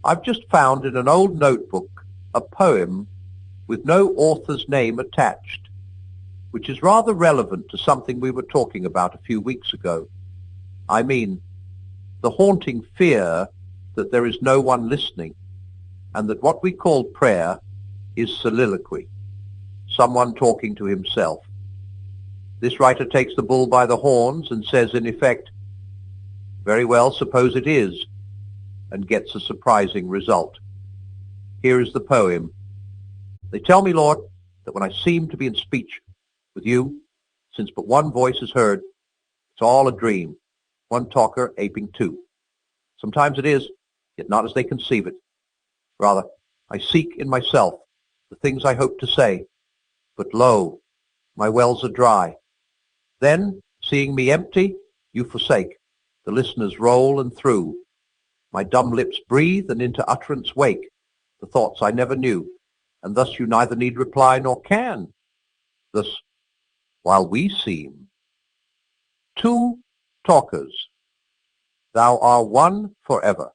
I've just found in an old notebook a poem with no author's name attached, which is rather relevant to something we were talking about a few weeks ago. I mean, the haunting fear that there is no one listening, and that what we call prayer is soliloquy, someone talking to himself. This writer takes the bull by the horns and says, in effect, very well, suppose it is, and gets a surprising result. Here is the poem. They tell me, Lord, that when I seem to be in speech with you, since but one voice is heard, it's all a dream, one talker aping two. Sometimes it is, yet not as they conceive it. Rather, I seek in myself the things I hope to say, but lo, my wells are dry. Then, seeing me empty, you forsake. The listeners roll and through. My dumb lips breathe and into utterance wake the thoughts I never knew, and thus you neither need reply nor can. Thus, while we seem two talkers, thou art one forever,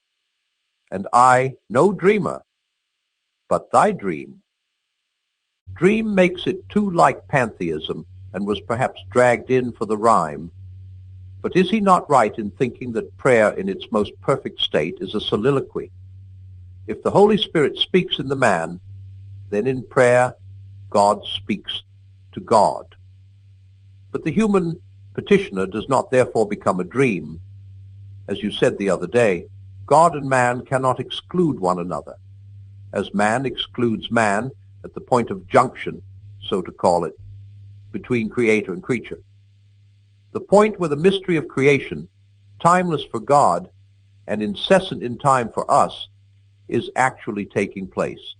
and I no dreamer, but thy dream. Dream makes it too like pantheism, and was perhaps dragged in for the rhyme. But is he not right in thinking that prayer in its most perfect state is a soliloquy? If the Holy Spirit speaks in the man, then in prayer God speaks to God. But the human petitioner does not therefore become a dream. As you said the other day, God and man cannot exclude one another, as man excludes man at the point of junction, so to call it, between creator and creature. The point where the mystery of creation, timeless for God and incessant in time for us, is actually taking place.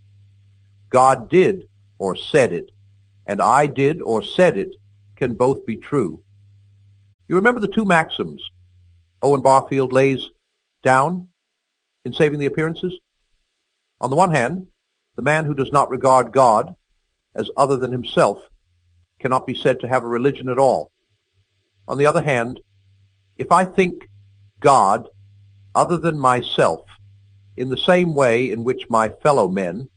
God did or said it, and I did or said it can both be true. You remember the two maxims Owen Barfield lays down in Saving the Appearances? On the one hand, the man who does not regard God as other than himself cannot be said to have a religion at all. On the other hand, if I think God other than myself in the same way in which my fellow men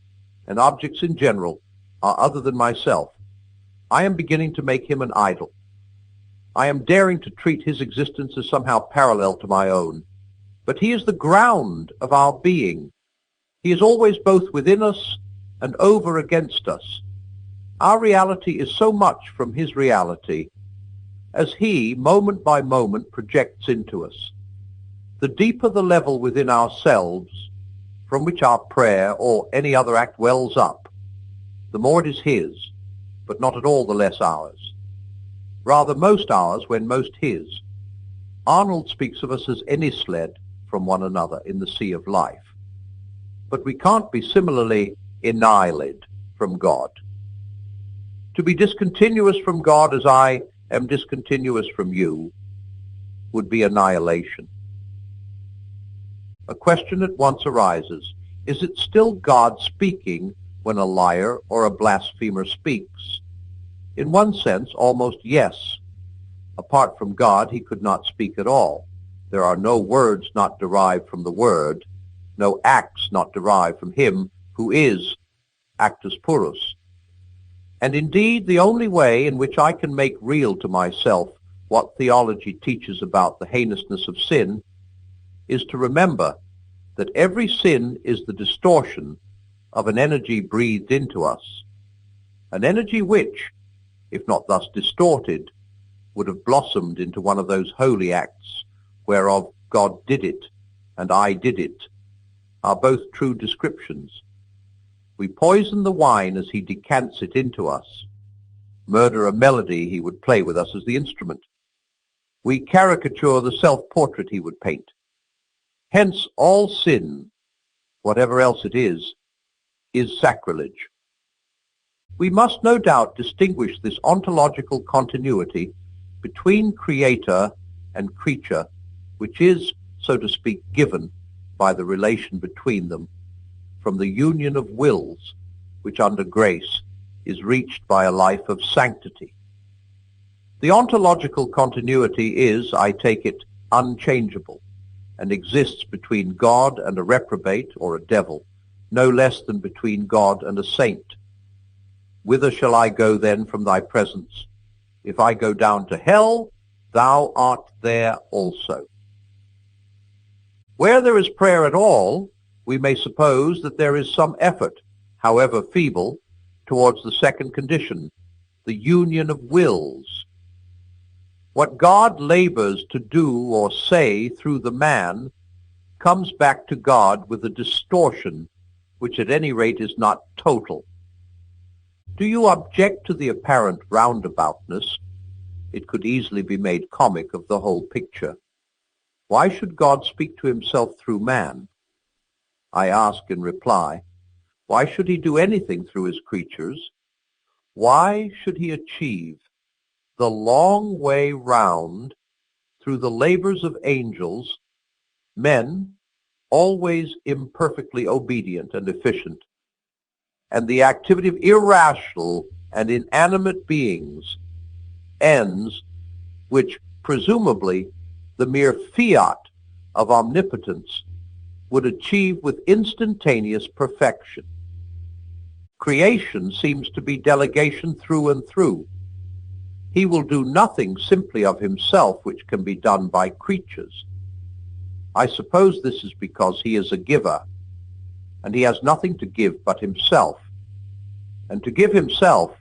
and objects in general are other than myself, I am beginning to make him an idol. I am daring to treat his existence as somehow parallel to my own. But he is the ground of our being. He is always both within us and over against us. Our reality is so much from his reality as he, moment by moment, projects into us. The deeper the level within ourselves from which our prayer or any other act wells up, the more it is his, but not at all the less ours. Rather most ours when most his. Arnold speaks of us as ennisled from one another in the sea of life. But we can't be similarly annihilated from God. To be discontinuous from God as I am discontinuous from you would be annihilation. A question at once arises. Is it still God speaking when a liar or a blasphemer speaks? In one sense, almost yes. Apart from God, he could not speak at all. There are no words not derived from the Word, no acts not derived from him who is actus purus. And indeed, the only way in which I can make real to myself what theology teaches about the heinousness of sin is to remember that every sin is the distortion of an energy breathed into us, an energy which, if not thus distorted, would have blossomed into one of those holy acts whereof God did it and I did it, are both true descriptions. We poison the wine as he decants it into us, murder a melody he would play with us as the instrument. We caricature the self-portrait he would paint. Hence all sin, whatever else it is sacrilege. We must no doubt distinguish this ontological continuity between creator and creature, which is, so to speak, given by the relation between them, from the union of wills, which under grace is reached by a life of sanctity. The ontological continuity is, I take it, unchangeable, and exists between God and a reprobate or a devil, no less than between God and a saint. Whither shall I go then from thy presence? If I go down to hell, thou art there also. Where there is prayer at all, we may suppose that there is some effort, however feeble, towards the second condition, the union of wills. What God labors to do or say through the man comes back to God with a distortion which at any rate is not total. Do you object to the apparent roundaboutness? It could easily be made comic of the whole picture. Why should God speak to himself through man? I ask in reply, why should he do anything through his creatures? Why should he achieve the long way round through the labors of angels, men always imperfectly obedient and efficient, and the activity of irrational and inanimate beings, ends which presumably the mere fiat of omnipotence would achieve with instantaneous perfection? Creation seems to be delegation through and through. He will do nothing simply of himself which can be done by creatures. I suppose this is because he is a giver, and he has nothing to give but himself. And to give himself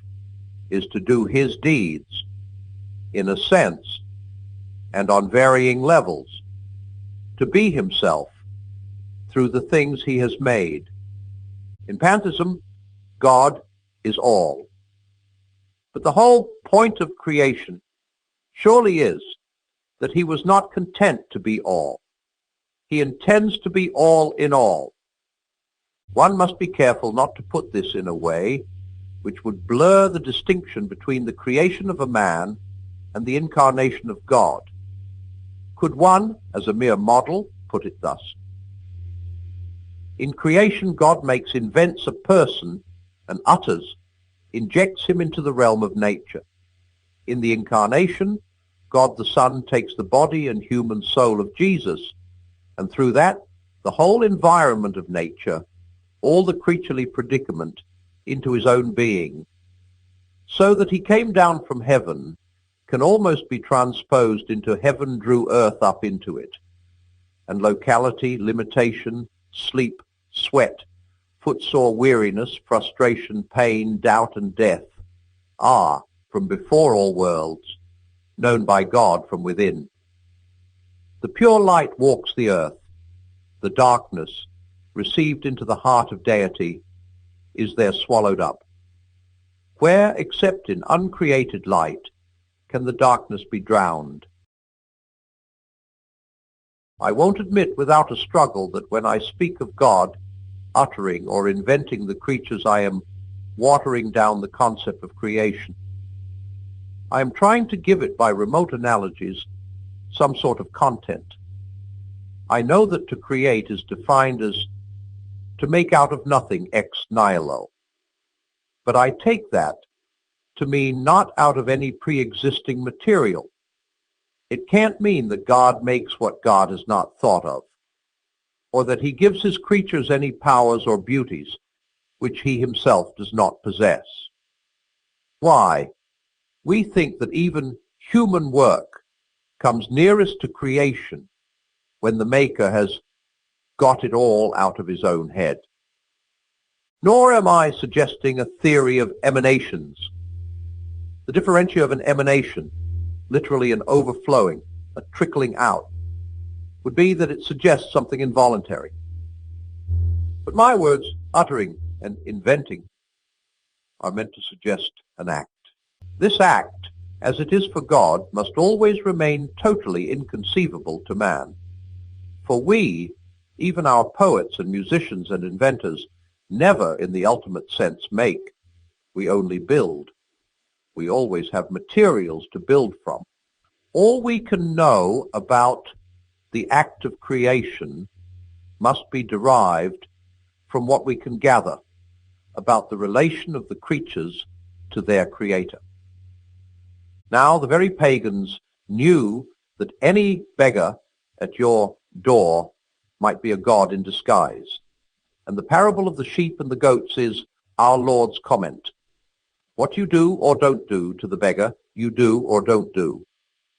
is to do his deeds, in a sense, and on varying levels, to be himself through the things he has made. In pantheism, God is all. But the whole point of creation surely is that he was not content to be all. He intends to be all in all. One must be careful not to put this in a way which would blur the distinction between the creation of a man and the incarnation of God. Could one, as a mere model, put it thus? In creation, God invents a person and injects him into the realm of nature. In the incarnation, God the Son takes the body and human soul of Jesus, and through that, the whole environment of nature, all the creaturely predicament, into his own being, so that he came down from heaven can almost be transposed into heaven drew earth up into it, and locality, limitation, sleep, sweat, footsore weariness, frustration, pain, doubt, and death are, from before all worlds, known by God from within. The pure light walks the earth. The darkness, received into the heart of deity, is there swallowed up. Where, except in uncreated light, can the darkness be drowned? I won't admit without a struggle that when I speak of God uttering or inventing the creatures, I am watering down the concept of creation. I am trying to give it, by remote analogies, some sort of content. I know that to create is defined as to make out of nothing ex nihilo. But I take that to mean not out of any pre-existing material. It can't mean that God makes what God has not thought of, or that he gives his creatures any powers or beauties which he himself does not possess. Why? We think that even human work comes nearest to creation when the Maker has got it all out of his own head. Nor am I suggesting a theory of emanations. The differentia of an emanation, literally an overflowing, a trickling out, would be that it suggests something involuntary. But my words, uttering and inventing, are meant to suggest an act. This act, as it is for God, must always remain totally inconceivable to man. For we, even our poets and musicians and inventors, never in the ultimate sense make. We only build. We always have materials to build from. All we can know about the act of creation must be derived from what we can gather about the relation of the creatures to their creator. Now, the very pagans knew that any beggar at your door might be a god in disguise. And the parable of the sheep and the goats is our Lord's comment. What you do or don't do to the beggar, you do or don't do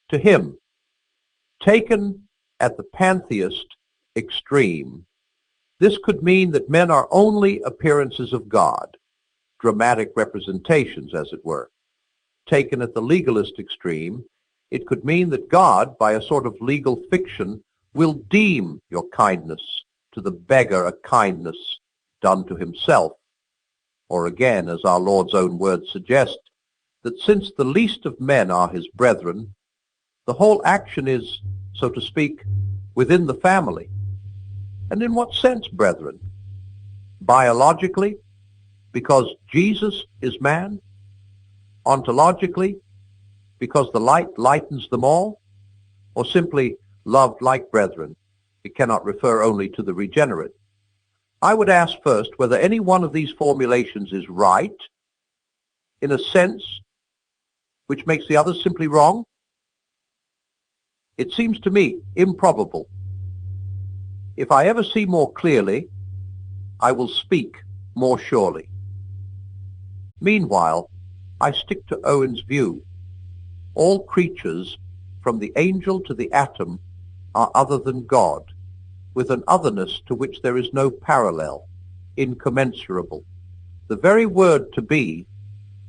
to him. Taken at the pantheist extreme, this could mean that men are only appearances of God, dramatic representations, as it were. Taken at the legalist extreme, it could mean that God, by a sort of legal fiction, will deem your kindness to the beggar a kindness done to himself. Or again, as our Lord's own words suggest, that since the least of men are his brethren, the whole action is, so to speak, within the family. And in what sense, brethren? Biologically, because Jesus is man? Ontologically, because the light lightens them all? Or simply loved like brethren? It cannot refer only to the regenerate. I would ask first whether any one of these formulations is right, in a sense which makes the others simply wrong. It seems to me improbable. If I ever see more clearly, I will speak more surely. Meanwhile, I stick to Owen's view. All creatures, from the angel to the atom, are other than God, with an otherness to which there is no parallel, incommensurable. The very word to be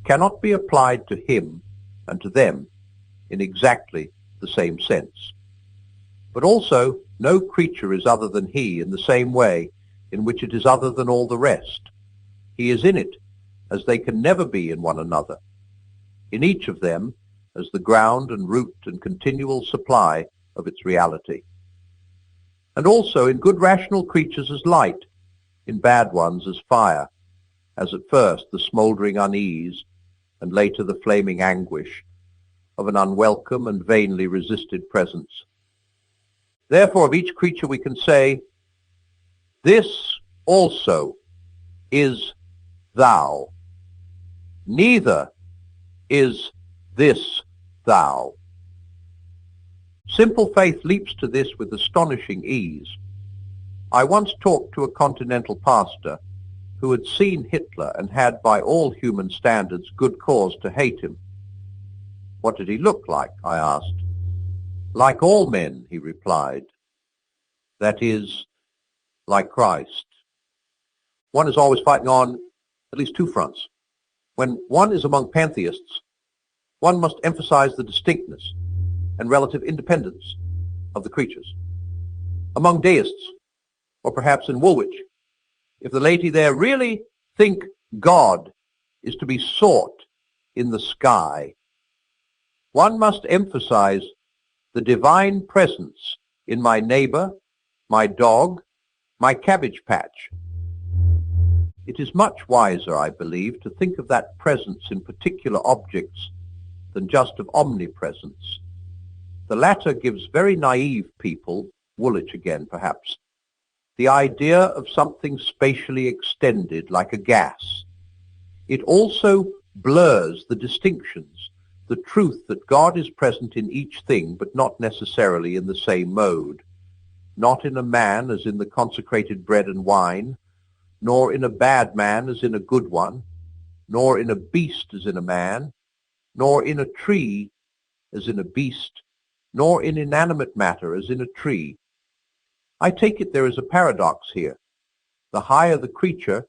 cannot be applied to him and to them in exactly the same sense. But also, no creature is other than he in the same way in which it is other than all the rest. He is in it, as they can never be in one another. In each of them, as the ground and root and continual supply of its reality. And also in good rational creatures as light, in bad ones as fire, as at first the smouldering unease, and later the flaming anguish of an unwelcome and vainly resisted presence. Therefore of each creature we can say, this also is thou, neither is this thou. Simple faith leaps to this with astonishing ease. I once talked to a continental pastor who had seen Hitler and had, by all human standards, good cause to hate him. What did he look like? I asked. Like all men, he replied. That is, like Christ. One is always fighting on at least two fronts. When one is among pantheists, one must emphasize the distinctness and relative independence of the creatures. Among deists, or perhaps in Woolwich, if the laity there really think God is to be sought in the sky, one must emphasize the divine presence in my neighbor, my dog, my cabbage patch. It is much wiser, I believe, to think of that presence in particular objects than just of omnipresence. The latter gives very naive people, Woolwich again perhaps, the idea of something spatially extended like a gas. It also blurs the distinctions, the truth that God is present in each thing, but not necessarily in the same mode, not in a man as in the consecrated bread and wine, nor in a bad man as in a good one, nor in a beast as in a man, nor in a tree as in a beast, nor in inanimate matter as in a tree. I take it there is a paradox here. The higher the creature,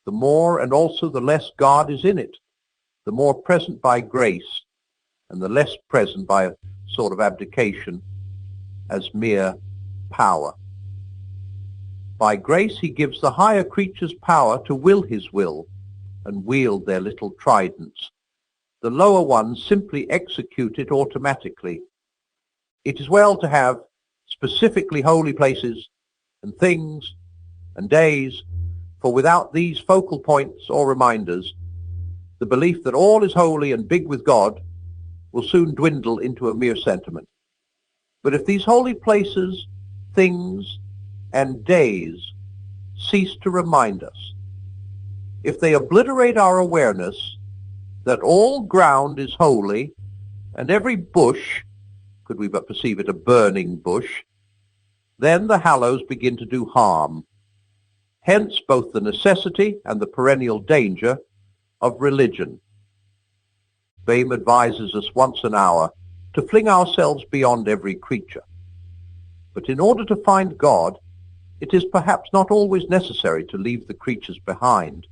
the more and also the less God is in it, the more present by grace, and the less present by a sort of abdication as mere power. By grace he gives the higher creatures power to will his will and wield their little tridents. The lower ones simply execute it automatically. It is well to have specifically holy places and things and days, for without these focal points or reminders, the belief that all is holy and big with God will soon dwindle into a mere sentiment. But if these holy places, things, and days cease to remind us, if they obliterate our awareness that all ground is holy and every bush, could we but perceive it a burning bush, then the hallows begin to do harm. Hence both the necessity and the perennial danger of religion. Fame advises us once an hour to fling ourselves beyond every creature. But in order to find God, it is perhaps not always necessary to leave the creatures behind.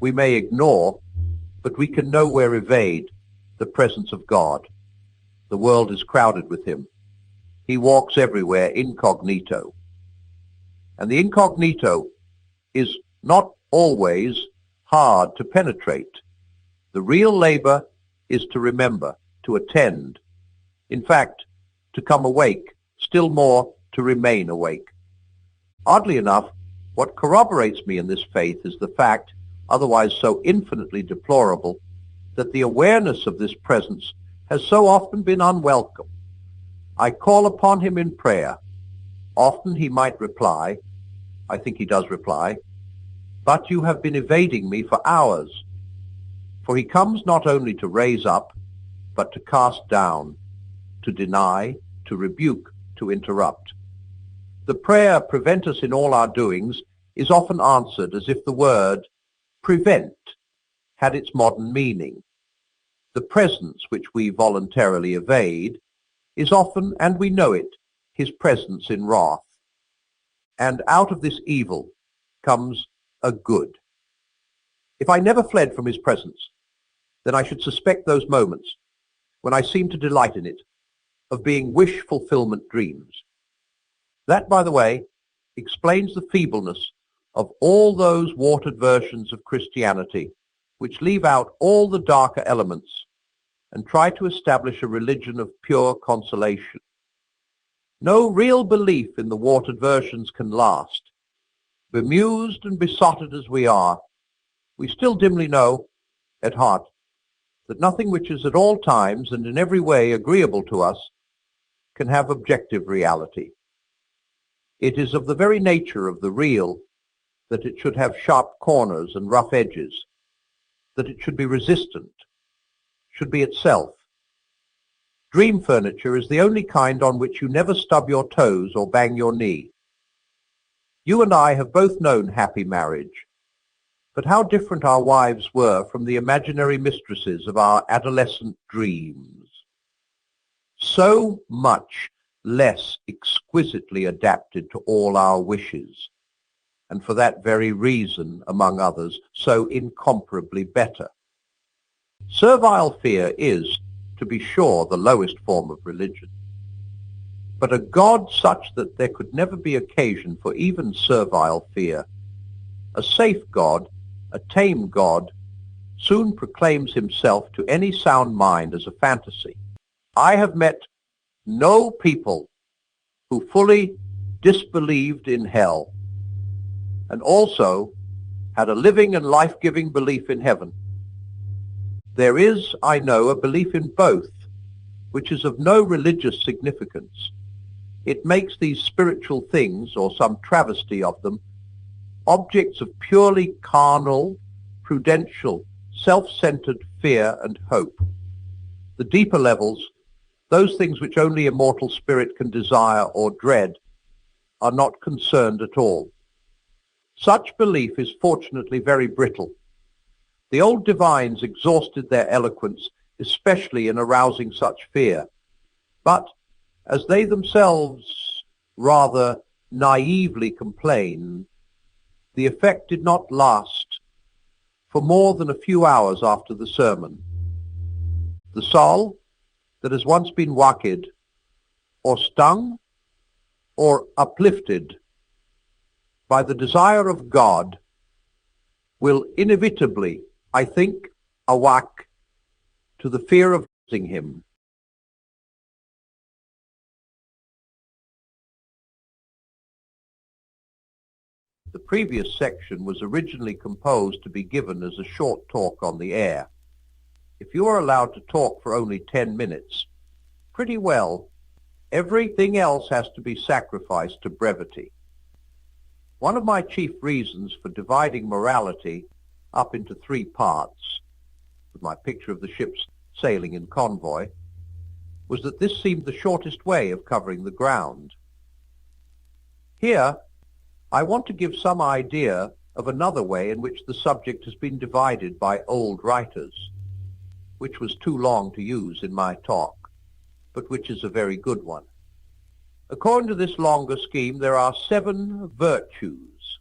We may ignore, but we can nowhere evade, the presence of God. The world is crowded with him. He walks everywhere incognito. And the incognito is not always hard to penetrate. The real labor is to remember, to attend. In fact, to come awake, still more to remain awake. Oddly enough, what corroborates me in this faith is the fact, otherwise so infinitely deplorable, that the awareness of this presence has so often been unwelcome. I call upon him in prayer. Often he might reply, I think he does reply, but you have been evading me for hours. For he comes not only to raise up, but to cast down, to deny, to rebuke, to interrupt. The prayer, prevent us in all our doings, is often answered as if the word prevent had its modern meaning. The presence which we voluntarily evade is often, and we know it, his presence in wrath. And out of this evil comes a good. If I never fled from his presence, then I should suspect those moments, when I seem to delight in it, of being wish-fulfillment dreams. That, by the way, explains the feebleness of all those watered versions of Christianity which leave out all the darker elements and try to establish a religion of pure consolation. No real belief in the watered versions can last. Bemused and besotted as we are, we still dimly know, at heart, that nothing which is at all times and in every way agreeable to us can have objective reality. It is of the very nature of the real that it should have sharp corners and rough edges, that it should be resistant, should be itself. Dream furniture is the only kind on which you never stub your toes or bang your knee. You and I have both known happy marriage, but how different our wives were from the imaginary mistresses of our adolescent dreams. So much less exquisitely adapted to all our wishes, and for that very reason, among others, so incomparably better. Servile fear is, to be sure, the lowest form of religion. But a God such that there could never be occasion for even servile fear, a safe God, a tame God, soon proclaims himself to any sound mind as a fantasy. I have met no people who fully disbelieved in hell and also had a living and life-giving belief in heaven. There is, I know, a belief in both, which is of no religious significance. It makes these spiritual things, or some travesty of them, objects of purely carnal, prudential, self-centered fear and hope. The deeper levels, those things which only a mortal spirit can desire or dread, are not concerned at all. Such belief is fortunately very brittle. The old divines exhausted their eloquence, especially in arousing such fear. But, as they themselves rather naively complain, the effect did not last for more than a few hours after the sermon. The soul that has once been waked, or stung, or uplifted by the desire of God, will inevitably, I think, awake to the fear of losing him. The previous section was originally composed to be given as a short talk on the air. If you are allowed to talk for only 10 minutes, pretty well, everything else has to be sacrificed to brevity. One of my chief reasons for dividing morality up into 3 parts, with my picture of the ships sailing in convoy, was that this seemed the shortest way of covering the ground. Here, I want to give some idea of another way in which the subject has been divided by old writers, which was too long to use in my talk, but which is a very good one. According to this longer scheme, there are 7 virtues.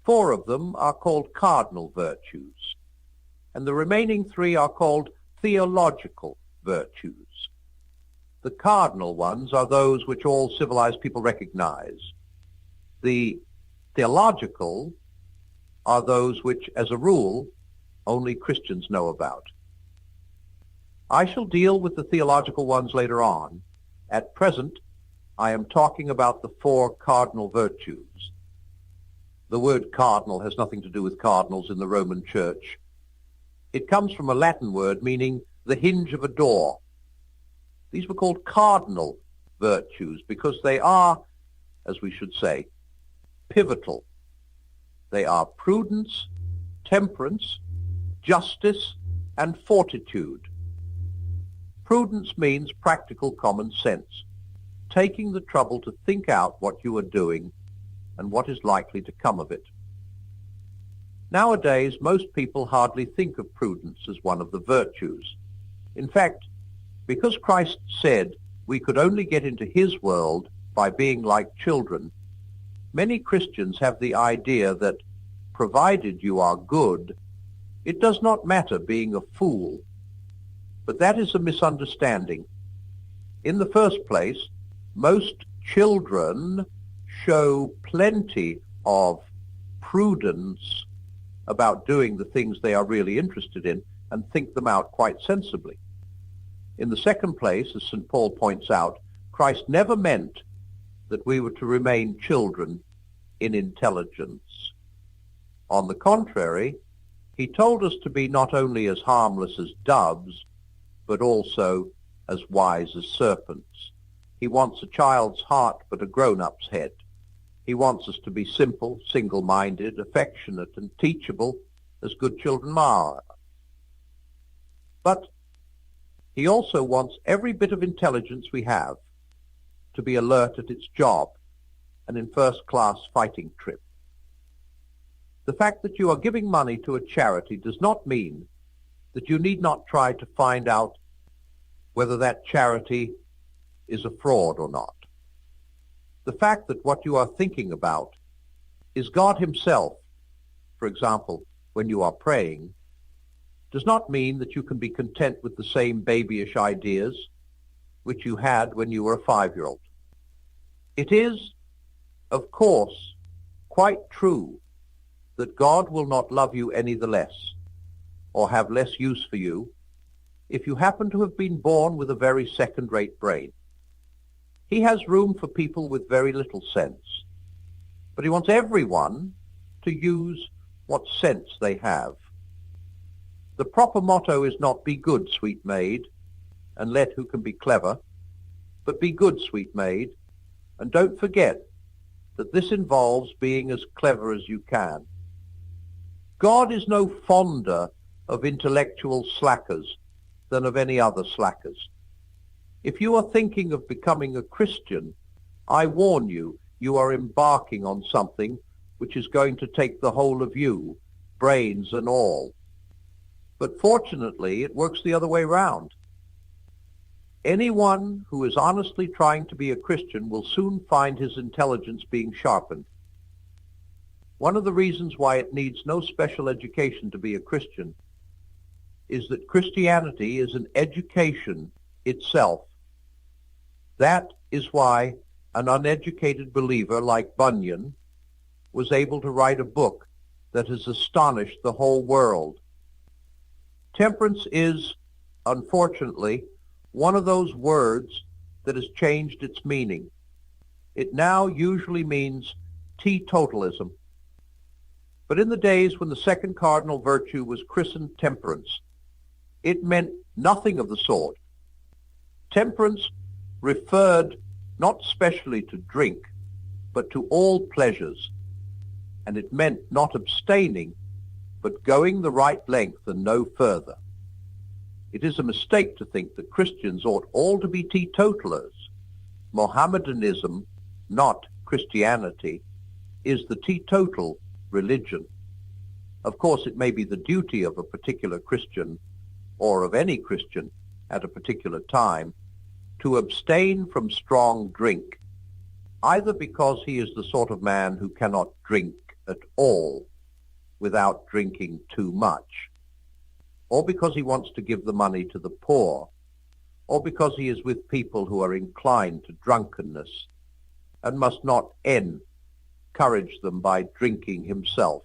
4 of them are called cardinal virtues, and the remaining 3 are called theological virtues. The cardinal ones are those which all civilized people recognize. The theological are those which, as a rule, only Christians know about. I shall deal with the theological ones later on. At present, I am talking about the 4 cardinal virtues. The word cardinal has nothing to do with cardinals in the Roman Church. It comes from a Latin word meaning the hinge of a door. These were called cardinal virtues because they are, as we should say, pivotal. They are prudence, temperance, justice, and fortitude. Prudence means practical common sense, taking the trouble to think out what you are doing and what is likely to come of it. Nowadays, most people hardly think of prudence as one of the virtues. In fact, because Christ said we could only get into his world by being like children, many Christians have the idea that, provided you are good, it does not matter being a fool. But that is a misunderstanding. In the first place, most children show plenty of prudence about doing the things they are really interested in and think them out quite sensibly. In the second place, as St. Paul points out, Christ never meant that we were to remain children in intelligence. On the contrary, he told us to be not only as harmless as doves, but also as wise as serpents. He wants a child's heart, but a grown-up's head. He wants us to be simple, single-minded, affectionate, and teachable, as good children are. But he also wants every bit of intelligence we have to be alert at its job and in first-class fighting trip. The fact that you are giving money to a charity does not mean that you need not try to find out whether that charity is a fraud or not. The fact that what you are thinking about is God himself, for example, when you are praying, does not mean that you can be content with the same babyish ideas which you had when you were a 5-year-old. It is, of course, quite true that God will not love you any the less, or have less use for you, if you happen to have been born with a very second-rate brain. He has room for people with very little sense, but he wants everyone to use what sense they have. The proper motto is not "Be good, sweet maid, and let who can be clever," but "Be good, sweet maid, and don't forget that this involves being as clever as you can." God is no fonder of intellectual slackers than of any other slackers. If you are thinking of becoming a Christian, I warn you, you are embarking on something which is going to take the whole of you, brains and all. But fortunately, it works the other way round. Anyone who is honestly trying to be a Christian will soon find his intelligence being sharpened. One of the reasons why it needs no special education to be a Christian is that Christianity is an education itself. That is why an uneducated believer like Bunyan was able to write a book that has astonished the whole world. Temperance is, unfortunately, one of those words that has changed its meaning. It now usually means teetotalism. But in the days when the second cardinal virtue was christened temperance, it meant nothing of the sort. Temperance referred not specially to drink, but to all pleasures, and it meant not abstaining, but going the right length and no further. It is a mistake to think that Christians ought all to be teetotalers. Mohammedanism, not Christianity is the teetotal religion. Of course, it may be the duty of a particular Christian, or of any Christian at a particular time, to abstain from strong drink, either because he is the sort of man who cannot drink at all without drinking too much, or because he wants to give the money to the poor, or because he is with people who are inclined to drunkenness and must not encourage them by drinking himself.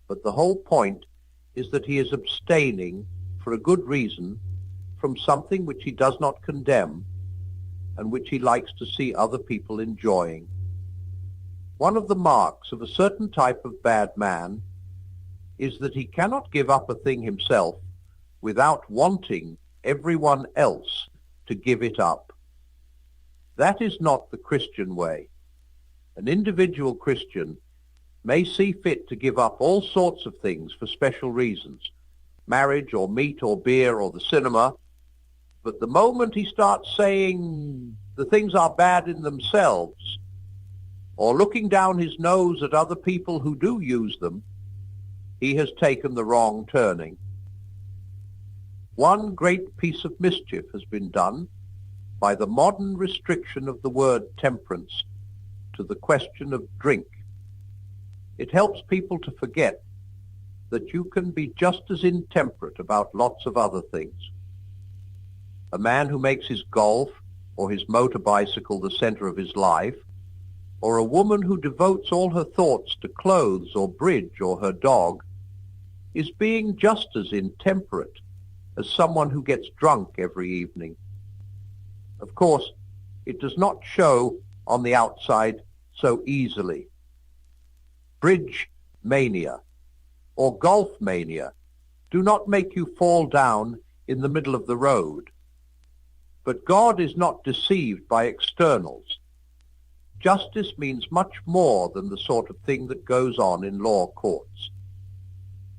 But the whole point is that he is abstaining for a good reason from something which he does not condemn and which he likes to see other people enjoying. One of the marks of a certain type of bad man is that he cannot give up a thing himself without wanting everyone else to give it up. That is not the Christian way. An individual Christian may see fit to give up all sorts of things for special reasons, marriage or meat or beer or the cinema, but the moment he starts saying the things are bad in themselves, or looking down his nose at other people who do use them, he has taken the wrong turning. One great piece of mischief has been done by the modern restriction of the word temperance to the question of drink. It helps people to forget that you can be just as intemperate about lots of other things. A man who makes his golf or his motor bicycle the center of his life, or a woman who devotes all her thoughts to clothes or bridge or her dog, is being just as intemperate as someone who gets drunk every evening. Of course, it does not show on the outside so easily. Bridge mania or golf mania do not make you fall down in the middle of the road. But God is not deceived by externals. Justice means much more than the sort of thing that goes on in law courts.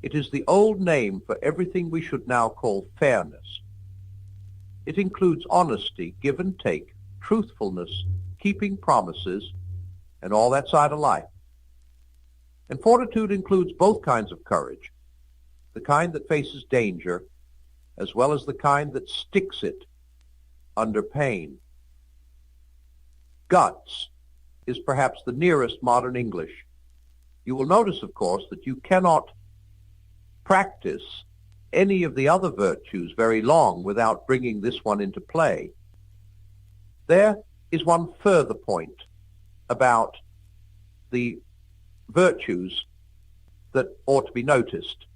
It is the old name for everything we should now call fairness. It includes honesty, give and take, truthfulness, keeping promises, and all that side of life. And fortitude includes both kinds of courage, the kind that faces danger, as well as the kind that sticks it under pain. Guts is perhaps the nearest modern English. You will notice, of course, that you cannot practice any of the other virtues very long without bringing this one into play. There is one further point about the virtues that ought to be noticed.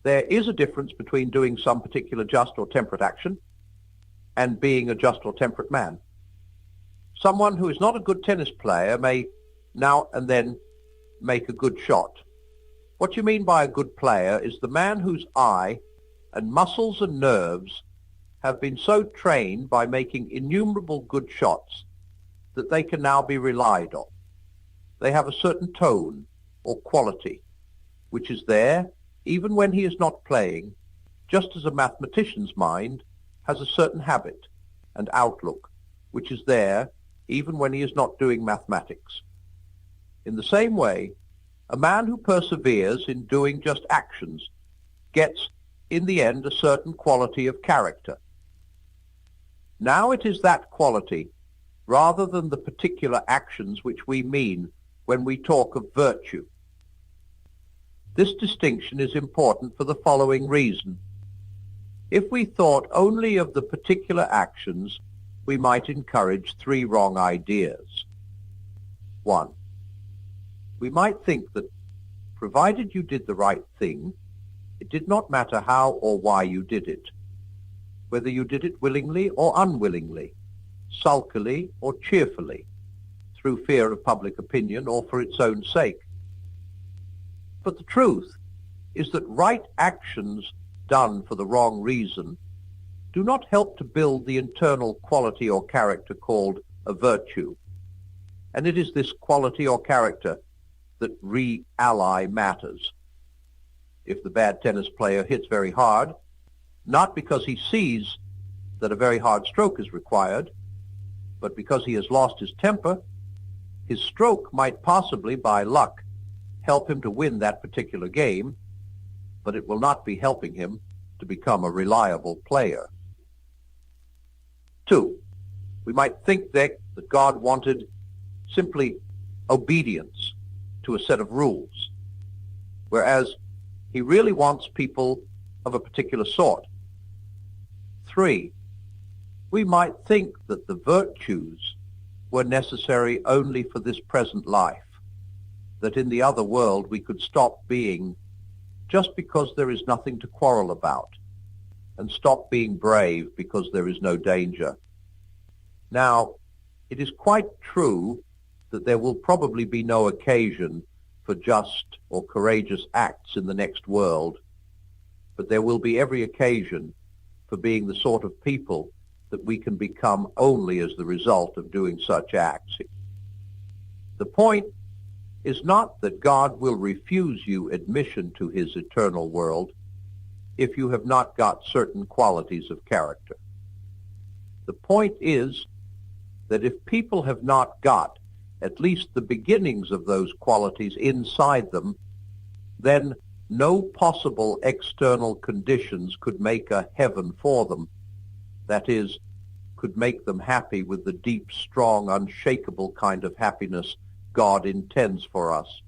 There is a difference between doing some particular just or temperate action and being a just or temperate man. Someone who is not a good tennis player may now and then make a good shot. What you mean by a good player is the man whose eye and muscles and nerves have been so trained by making innumerable good shots that they can now be relied on. They have a certain tone or quality which is there even when he is not playing, just as a mathematician's mind has a certain habit and outlook which is there even when he is not doing mathematics. In the same way, a man who perseveres in doing just actions gets, in the end, a certain quality of character. Now it is that quality, rather than the particular actions which we mean when we talk of virtue. This distinction is important for the following reason. If we thought only of the particular actions, we might encourage three wrong ideas. 1. We might think that, provided you did the right thing, it did not matter how or why you did it, whether you did it willingly or unwillingly, sulkily or cheerfully, through fear of public opinion or for its own sake. But the truth is that right actions done for the wrong reason do not help to build the internal quality or character called a virtue. And it is this quality or character that re-ally matters. If the bad tennis player hits very hard, not because he sees that a very hard stroke is required, but because he has lost his temper His stroke might possibly, by luck, help him to win that particular game, but it will not be helping him to become a reliable player. 2. We might think that God wanted simply obedience to a set of rules, whereas he really wants people of a particular sort. 3. We might think that the virtues were necessary only for this present life, that in the other world we could stop being just because there is nothing to quarrel about, and stop being brave because there is no danger. Now, it is quite true that there will probably be no occasion for just or courageous acts in the next world, but there will be every occasion for being the sort of people that we can become only as the result of doing such acts. The point is not that God will refuse you admission to his eternal world if you have not got certain qualities of character. The point is that if people have not got at least the beginnings of those qualities inside them, then no possible external conditions could make a heaven for them. That is, could make them happy with the deep, strong, unshakable kind of happiness God intends for us.